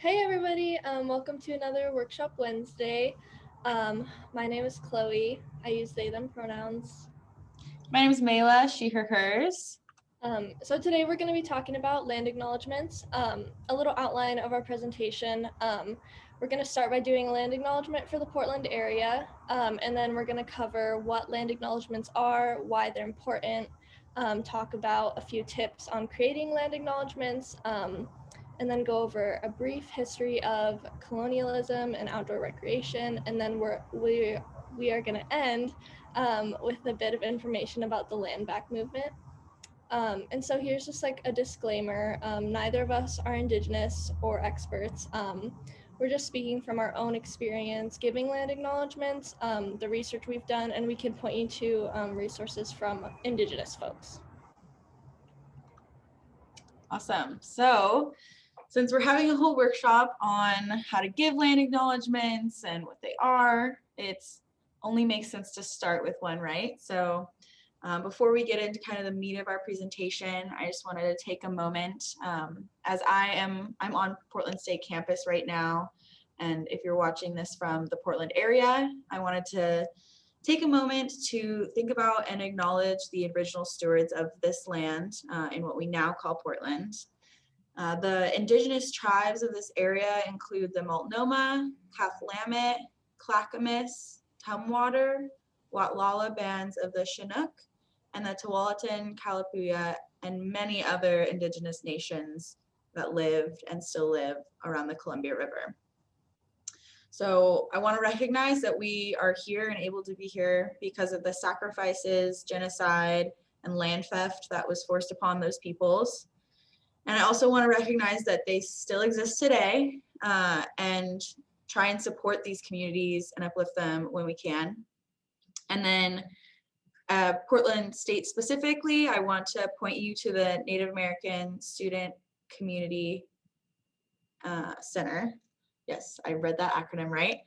Hey everybody, welcome to another Workshop Wednesday. My name is Chloe. I use they, them pronouns. My name is Mayla, she, her, hers. So today we're going to be talking about land acknowledgements. A little outline of our presentation. We're going to start by doing a land acknowledgement for the Portland area, and then we're going to cover what land acknowledgements are, why they're important, talk about a few tips on creating land acknowledgements, and then go over a brief history of colonialism and outdoor recreation, and then we are going to end with a bit of information about the land back movement. And so here's just like a disclaimer. Neither of us are Indigenous or experts. We're just speaking from our own experience giving land acknowledgements, the research we've done, and we can point you to resources from Indigenous folks. Awesome. So since we're having a whole workshop on how to give land acknowledgements and what they are, it's only makes sense to start with one, right? So before we get into kind of the meat of our presentation, I just wanted to take a moment, as I'm on Portland State campus right now, and if you're watching this from the Portland area, I wanted to take a moment to think about and acknowledge the original stewards of this land in what we now call Portland. The indigenous tribes of this area include the Multnomah, Kathlamet, Clackamas, Tumwater, Watlala bands of the Chinook, and the Tualatin, Kalapuya, and many other indigenous nations that lived and still live around the Columbia River. So I want to recognize that we are here and able to be here because of the sacrifices, genocide, and land theft that was forced upon those peoples. And I also want to recognize that they still exist today and try and support these communities and uplift them when we can. And then Portland State specifically, I want to point you to the Native American Student Community Center. Yes, I read that acronym right.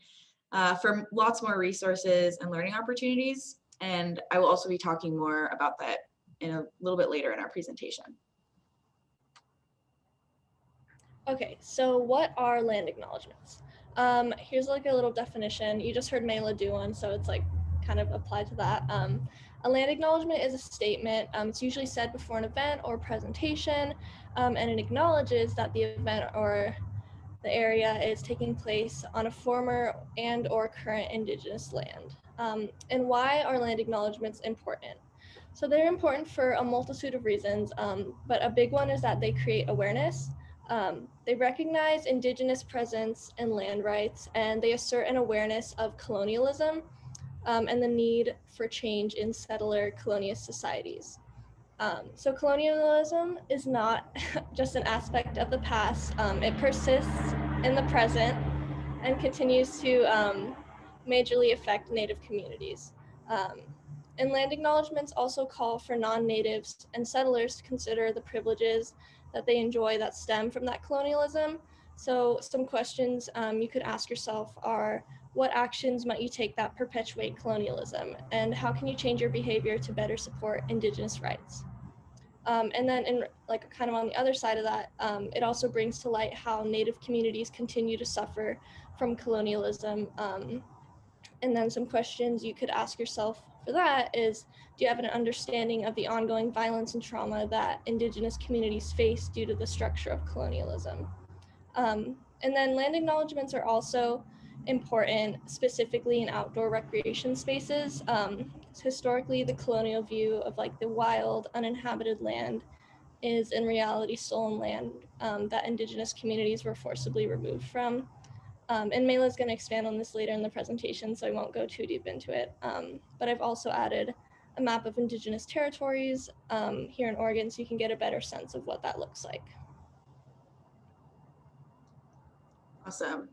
For lots more resources and learning opportunities. And I will also be talking more about that in a little bit later in our presentation. Okay, so what are land acknowledgements? Here's like a little definition. You just heard Mayla do one, so it's like kind of applied to that. A land acknowledgement is a statement. It's usually said before an event or presentation, and it acknowledges that the event or the area is taking place on a former and or current Indigenous land. And why are land acknowledgements important? So they're important for a multitude of reasons, but a big one is that they create awareness. They recognize Indigenous presence and land rights, and they assert an awareness of colonialism and the need for change in settler colonialist societies. So colonialism is not just an aspect of the past. It persists in the present and continues to majorly affect Native communities. And land acknowledgements also call for non-natives and settlers to consider the privileges that they enjoy that stem from that colonialism. So some questions you could ask yourself are, what actions might you take that perpetuate colonialism? And how can you change your behavior to better support Indigenous rights? And then in like kind of on the other side of that, it also brings to light how Native communities continue to suffer from colonialism. And then some questions you could ask yourself for that is, do you have an understanding of the ongoing violence and trauma that Indigenous communities face due to the structure of colonialism? And then land acknowledgements are also important, specifically in outdoor recreation spaces. Historically, the colonial view of like the wild, uninhabited land is in reality stolen land that Indigenous communities were forcibly removed from. And Mayla is going to expand on this later in the presentation, so I won't go too deep into it. But I've also added a map of Indigenous territories here in Oregon so you can get a better sense of what that looks like. Awesome.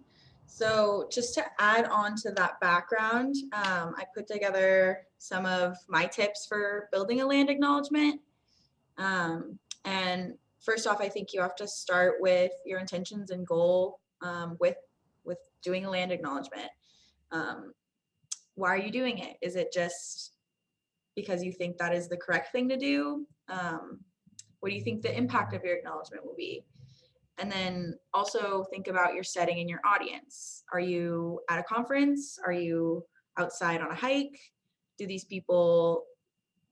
So just to add on to that background, I put together some of my tips for building a land acknowledgement. And first off, I think you have to start with your intentions and goal with doing a land acknowledgement. Why are you doing it? Is it just because you think that is the correct thing to do? What do you think the impact of your acknowledgement will be? And then also think about your setting and your audience. Are you at a conference? Are you outside on a hike? Do these people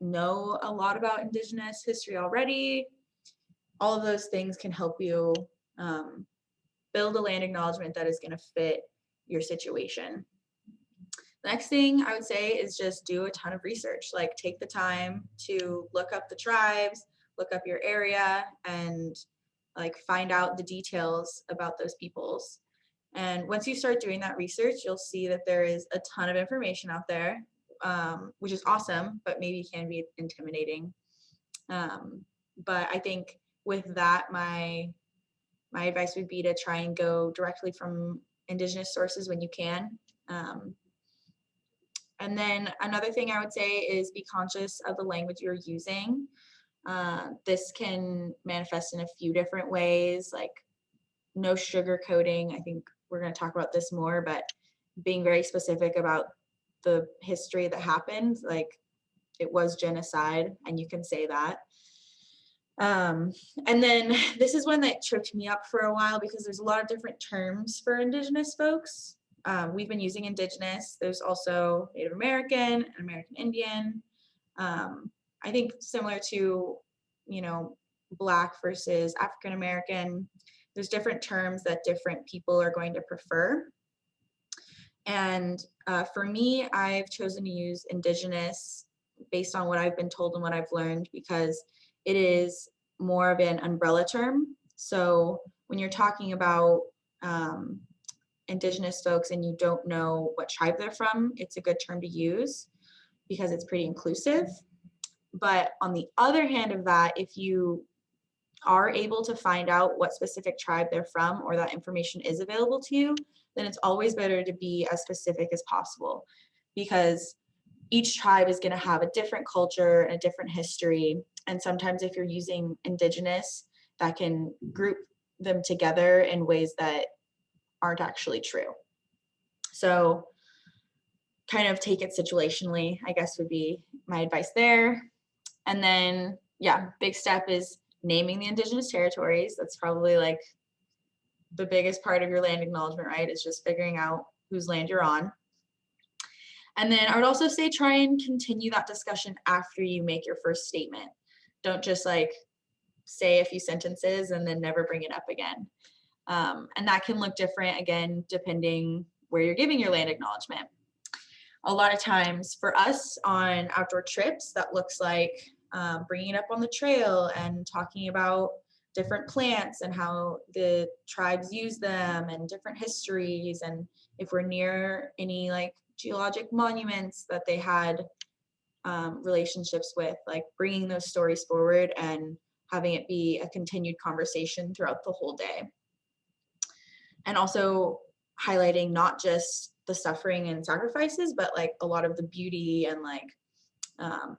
know a lot about Indigenous history already? All of those things can help you build a land acknowledgement that is going to fit your situation. The next thing I would say is just do a ton of research. Like, take the time to look up the tribes, look up your area, and like find out the details about those peoples. And once you start doing that research, you'll see that there is a ton of information out there, which is awesome, but maybe can be intimidating. But I think with that, my advice would be to try and go directly from Indigenous sources when you can. And then another thing I would say is be conscious of the language you're using. This can manifest in a few different ways, like no sugarcoating. I think we're going to talk about this more, but being very specific about the history that happened, like it was genocide, and you can say that. And then this is one that tripped me up for a while because there's a lot of different terms for Indigenous folks. We've been using Indigenous. There's also Native American and American Indian. I think similar to, you know, Black versus African American, there's different terms that different people are going to prefer. And for me, I've chosen to use Indigenous based on what I've been told and what I've learned, because it is more of an umbrella term. So when you're talking about Indigenous folks and you don't know what tribe they're from, it's a good term to use because it's pretty inclusive. But on the other hand of that, if you are able to find out what specific tribe they're from, or that information is available to you, then it's always better to be as specific as possible, because each tribe is going to have a different culture and a different history. And sometimes if you're using Indigenous, that can group them together in ways that aren't actually true. So kind of take it situationally, I guess, would be my advice there. And then, yeah, big step is naming the Indigenous territories. That's probably like the biggest part of your land acknowledgement, right? Is just figuring out whose land you're on. And then I would also say try and continue that discussion after you make your first statement. Don't just like say a few sentences and then never bring it up again. And that can look different, again, depending where you're giving your land acknowledgement. A lot of times for us on outdoor trips, that looks like bringing it up on the trail and talking about different plants and how the tribes use them and different histories. And if we're near any like geologic monuments that they had relationships with, like bringing those stories forward and having it be a continued conversation throughout the whole day. And also highlighting not just the suffering and sacrifices, but like a lot of the beauty and like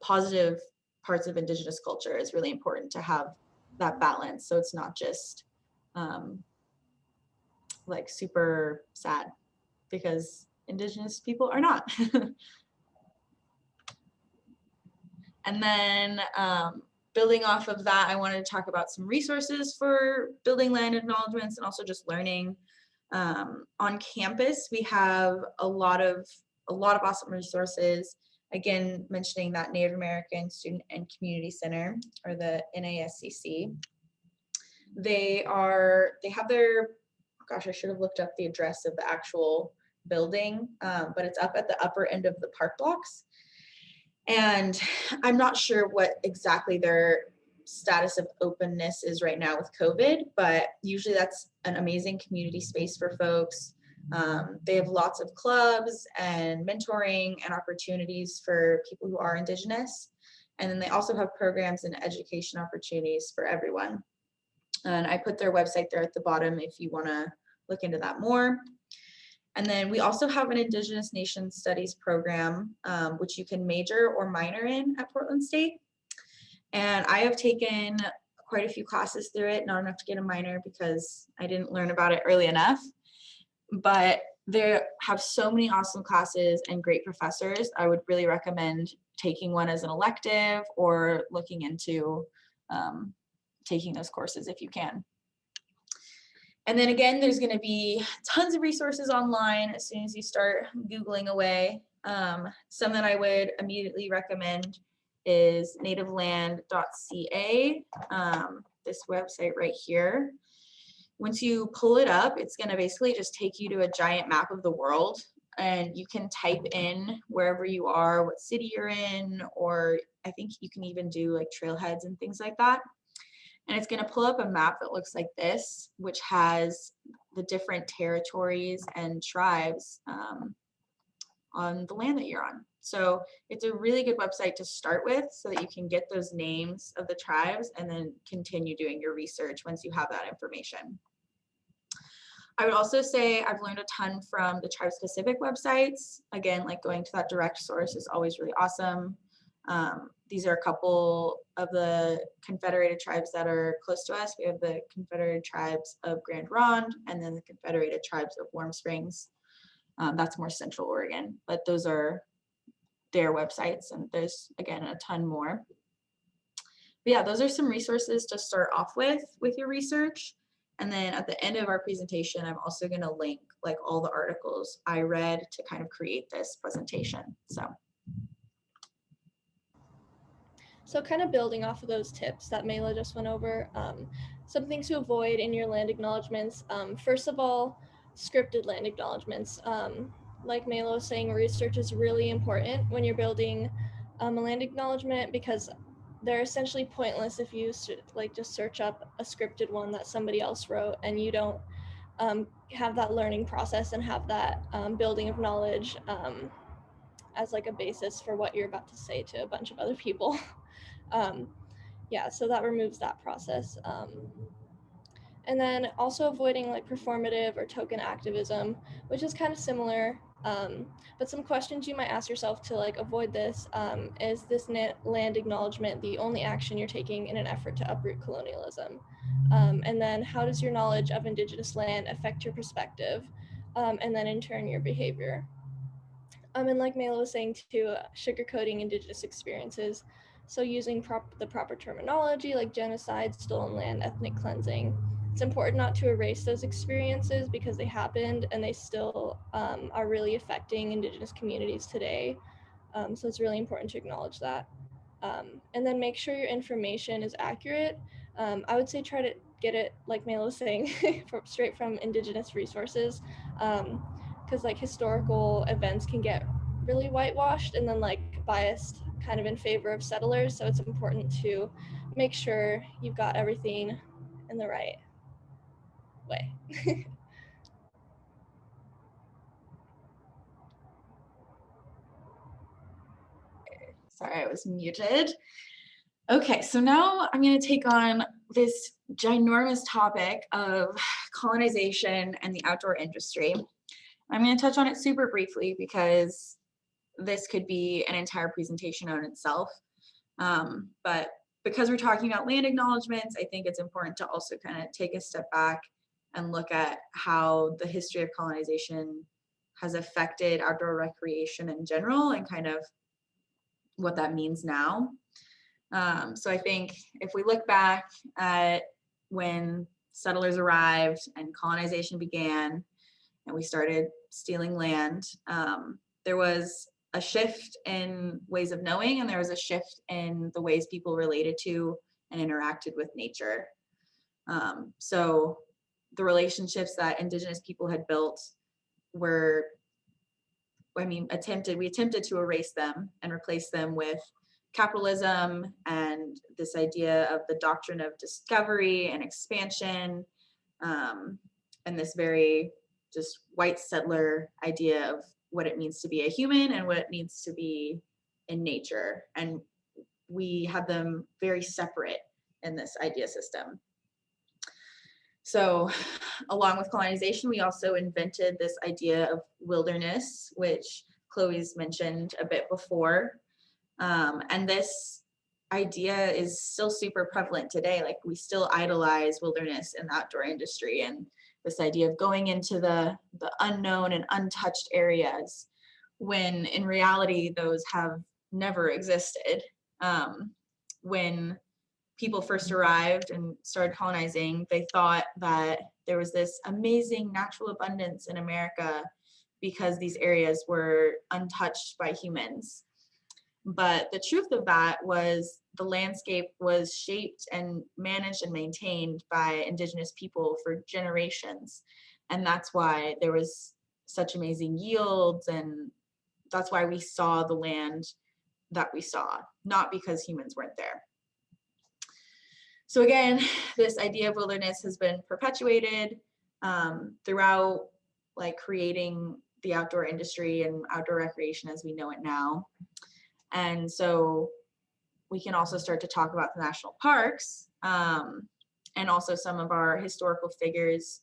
positive parts of Indigenous culture is really important to have that balance. So it's not just like super sad, because Indigenous people are not. And then building off of that, I wanted to talk about some resources for building land acknowledgements and also just learning. On campus, we have a lot of awesome resources. Again, mentioning that Native American Student and Community Center, or the NASCC. They have their, gosh, I should have looked up the address of the actual building, but it's up at the upper end of the park blocks. And I'm not sure what exactly their status of openness is right now with COVID, but usually that's an amazing community space for folks. They have lots of clubs and mentoring and opportunities for people who are Indigenous. And then they also have programs and education opportunities for everyone. And I put their website there at the bottom if you want to look into that more. And then we also have an Indigenous Nation Studies program, which you can major or minor in at Portland State. And I have taken quite a few classes through it, not enough to get a minor because I didn't learn about it early enough. But they have so many awesome classes and great professors. I would really recommend taking one as an elective or looking into taking those courses if you can. And then again, there's going to be tons of resources online as soon as you start Googling away. Some that I would immediately recommend is nativeland.ca, this website right here. Once you pull it up, it's going to basically just take you to a giant map of the world, and you can type in wherever you are, what city you're in, or I think you can even do like trailheads and things like that. And it's going to pull up a map that looks like this, which has the different territories and tribes on the land that you're on. So it's a really good website to start with so that you can get those names of the tribes and then continue doing your research once you have that information. I would also say I've learned a ton from the tribe-specific websites. Again, like going to that direct source is always really awesome. These are a couple of the confederated tribes that are close to us. We have the Confederated Tribes of Grand Ronde and then the Confederated Tribes of Warm Springs. That's more Central Oregon, but those are their websites, and there's, again, a ton more. But yeah, those are some resources to start off with your research. And then at the end of our presentation, I'm also going to link like all the articles I read to kind of create this presentation. So kind of building off of those tips that Mayla just went over, some things to avoid in your land acknowledgements. First of all, scripted land acknowledgements. Like Mayla was saying, research is really important when you're building a land acknowledgement, because they're essentially pointless if you like just search up a scripted one that somebody else wrote and you don't have that learning process and have that building of knowledge as like a basis for what you're about to say to a bunch of other people. Yeah, so that removes that process. And then also avoiding like performative or token activism, which is kind of similar. But some questions you might ask yourself to like avoid this is this land acknowledgement the only action you're taking in an effort to uproot colonialism? And then how does your knowledge of Indigenous land affect your perspective? And then in turn your behavior? And like Mayla was saying too, sugarcoating Indigenous experiences. So using the proper terminology like genocide, stolen land, ethnic cleansing. It's important not to erase those experiences because they happened and they still are really affecting Indigenous communities today. So it's really important to acknowledge that. And then make sure your information is accurate. I would say try to get it, like Mayla was saying, straight from Indigenous resources. Because like historical events can get really whitewashed and then like biased kind of in favor of settlers. So it's important to make sure you've got everything in the right way. Sorry, I was muted. Okay, so now I'm going to take on this ginormous topic of colonization and the outdoor industry. I'm going to touch on it super briefly because this could be an entire presentation on itself. But because we're talking about land acknowledgements, I think it's important to also kind of take a step back and look at how the history of colonization has affected outdoor recreation in general and kind of what that means now. So I think if we look back at when settlers arrived and colonization began and we started stealing land, there was a shift in ways of knowing, and there was a shift in the ways people related to and interacted with nature. So the relationships that Indigenous people had built were, we attempted to erase them and replace them with capitalism and this idea of the doctrine of discovery and expansion, and this very just white settler idea of what it means to be a human and what it means to be in nature. And we had them very separate in this idea system. So along with colonization, we also invented this idea of wilderness, which Chloe's mentioned a bit before. And this idea is still super prevalent today. Like we still idolize wilderness in the outdoor industry and this idea of going into the unknown and untouched areas, when in reality, those have never existed. When people first arrived and started colonizing, they thought that there was this amazing natural abundance in America because these areas were untouched by humans. But the truth of that was the landscape was shaped and managed and maintained by indigenous people for generations. And that's why there was such amazing yields, and that's why we saw the land that we saw, not because humans weren't there. So again, this idea of wilderness has been perpetuated throughout, like, creating the outdoor industry and outdoor recreation as we know it now. And so we can also start to talk about the national parks and also some of our historical figures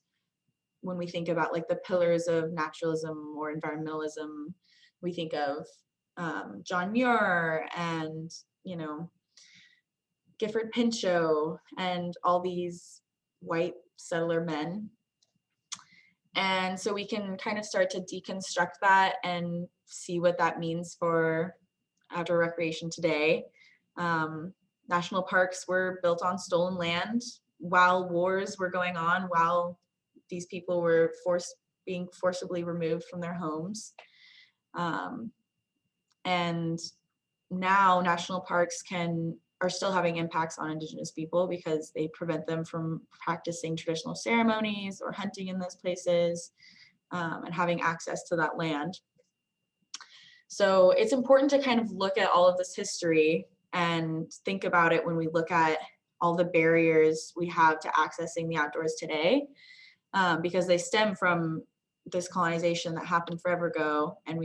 when we think about, like, the pillars of naturalism or environmentalism. We think of John Muir and, you know, Gifford Pinchot and all these white settler men. And so we can kind of start to deconstruct that and see what that means for outdoor recreation today. National parks were built on stolen land while wars were going on, while these people were being forcibly removed from their homes. And now national parks are still having impacts on indigenous people because they prevent them from practicing traditional ceremonies or hunting in those places and having access to that land. So it's important to kind of look at all of this history and think about it when we look at all the barriers we have to accessing the outdoors today, because they stem from this colonization that happened forever ago. And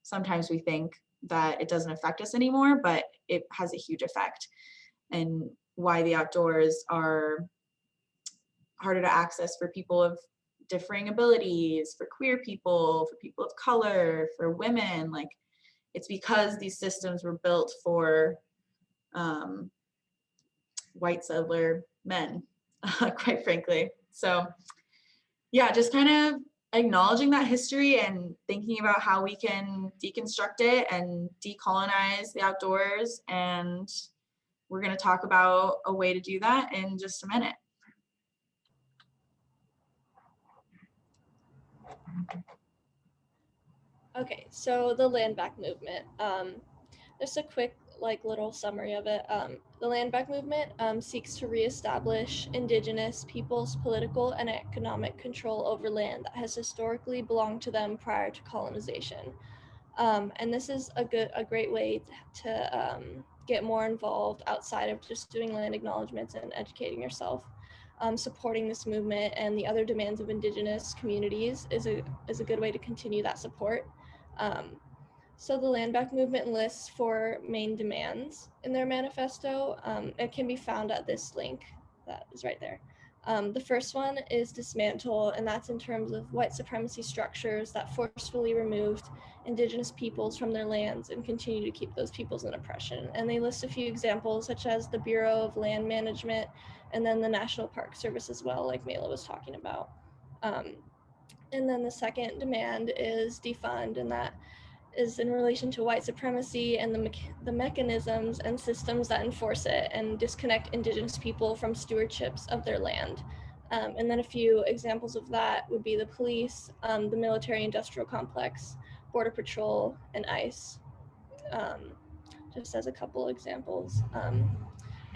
sometimes we think that it doesn't affect us anymore, but it has a huge effect, and why the outdoors are harder to access for people of differing abilities, for queer people, for people of color, for women. Like, it's because these systems were built for white settler men, quite frankly. So yeah, just kind of acknowledging that history and thinking about how we can deconstruct it and decolonize the outdoors. And we're going to talk about a way to do that in just a minute. Okay, so the land back movement. Just a quick little summary of it. The land back movement seeks to reestablish indigenous peoples' political and economic control over land that has historically belonged to them prior to colonization. And this is a great way to get more involved outside of just doing land acknowledgements and educating yourself. Supporting this movement and the other demands of indigenous communities is a good way to continue that support. So the land back movement lists 4 main demands in their manifesto. It can be found at this link that is right there. The first one is dismantle, and that's in terms of white supremacy structures that forcefully removed indigenous peoples from their lands and continue to keep those peoples in oppression. And they list a few examples, such as the Bureau of Land Management and then the National Park Service as well, like Mayla was talking about. And then the second demand is defund, and that is in relation to white supremacy and the mechanisms and systems that enforce it and disconnect indigenous people from stewardships of their land. And then a few examples of that would be the police, the military industrial complex, border patrol, and ICE, just as a couple examples.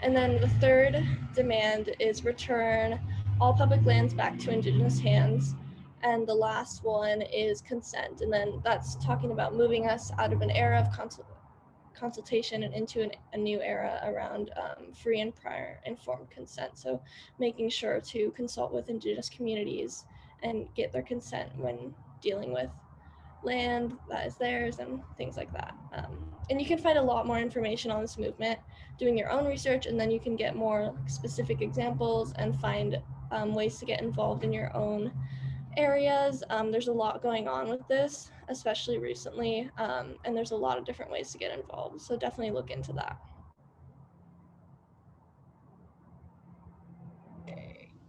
And then the third demand is return all public lands back to indigenous hands. And the last one is consent. And then that's talking about moving us out of an era of consultation and into a new era around free and prior informed consent. So making sure to consult with indigenous communities and get their consent when dealing with land that is theirs and things like that. And you can find a lot more information on this movement doing your own research, and then you can get more specific examples and find ways to get involved in your own areas. There's a lot going on with this, especially recently, and there's a lot of different ways to get involved. So definitely look into that.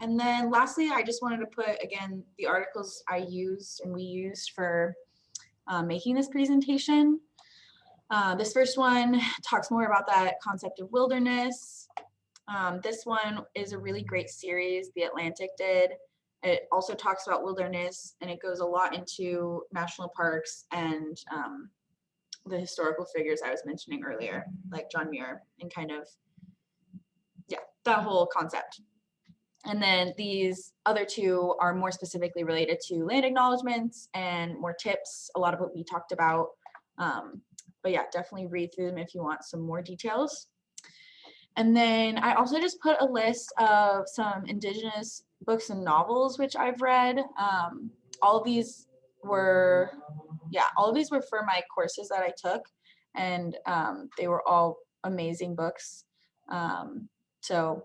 And then lastly, I just wanted to put, again, the articles I used and we used for making this presentation. This first one talks more about that concept of wilderness. This one is a really great series, The Atlantic did. It also talks about wilderness, and it goes a lot into national parks and the historical figures I was mentioning earlier, like John Muir, and kind of, yeah, that whole concept. And then these other two are more specifically related to land acknowledgements and more tips, a lot of what we talked about. But yeah, definitely read through them if you want some more details. And then I also just put a list of some Indigenous books and novels which I've read. All of these were, all of these were for my courses that I took, and they were all amazing books. So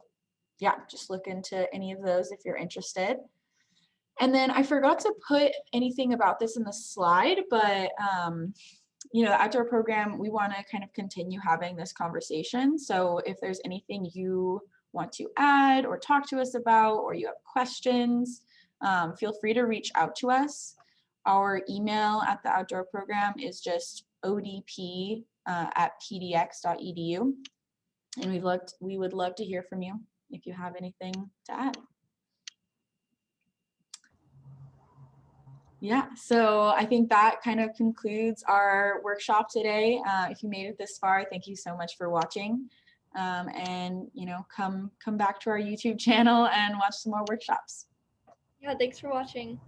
yeah, just look into any of those if you're interested. And then I forgot to put anything about this in the slide, but you know, the outdoor program, we want to kind of continue having this conversation. So if there's anything you want to add or talk to us about, or you have questions, feel free to reach out to us. Our email at the outdoor program is just odp at pdx.edu. And we would love to hear from you if you have anything to add. Yeah, so I think that kind of concludes our workshop today. If you made it this far, thank you so much for watching. And you know, come back to our YouTube channel and watch some more workshops. Yeah, thanks for watching.